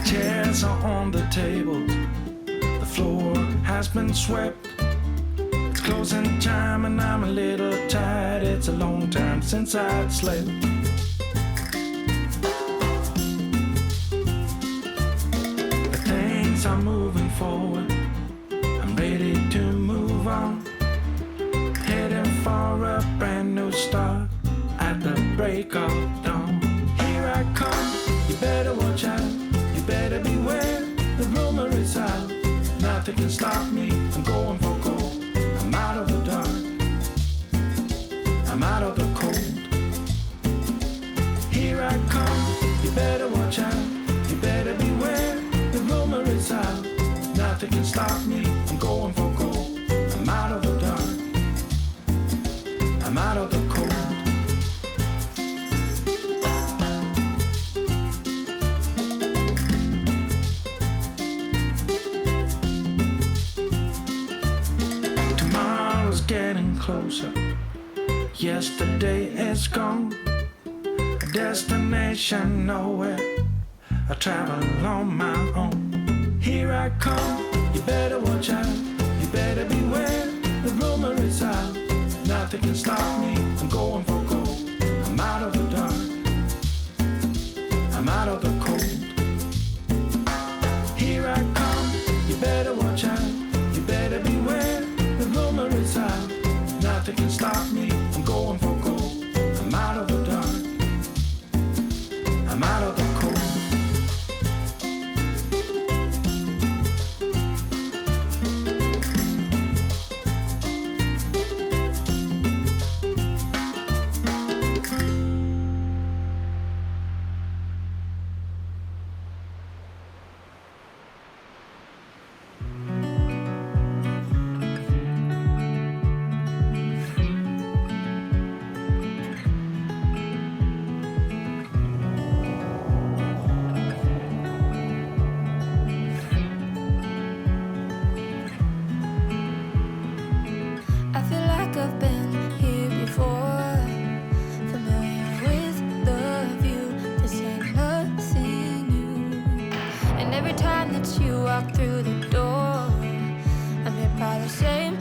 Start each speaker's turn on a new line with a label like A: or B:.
A: Chairs are on the table. The floor has been swept. It's closing time and I'm a little tired. It's a long time since I'd slept. But things are moving forward. I'm ready to move on. Heading for a brand new start at the break of dawn. Here I come, you better watch out. You better beware, the rumor is out. Nothing can stop me, I'm going for gold. I'm out of the dark, I'm out of the cold. Here I come, you better watch out. You better beware, the rumor is out. Nothing can stop me, I'm going for gold. I'm out of the dark, I'm out of the cold. Tomorrow's getting closer. Yesterday is gone. A destination nowhere. I travel on my own. Here I come, you better watch out. You better beware, the rumor is out. Nothing can stop me, I'm going for gold. I'm out of the dark, I'm out of the cold. Here I come, you better watch out. You better beware, the rumor is out. Nothing can stop me, I'm going for gold. I'm out of the dark, I'm out of the cold.
B: I feel like I've been here before, familiar with the view. This ain't nothing new. And every time that you walk through the door, I'm hit by the same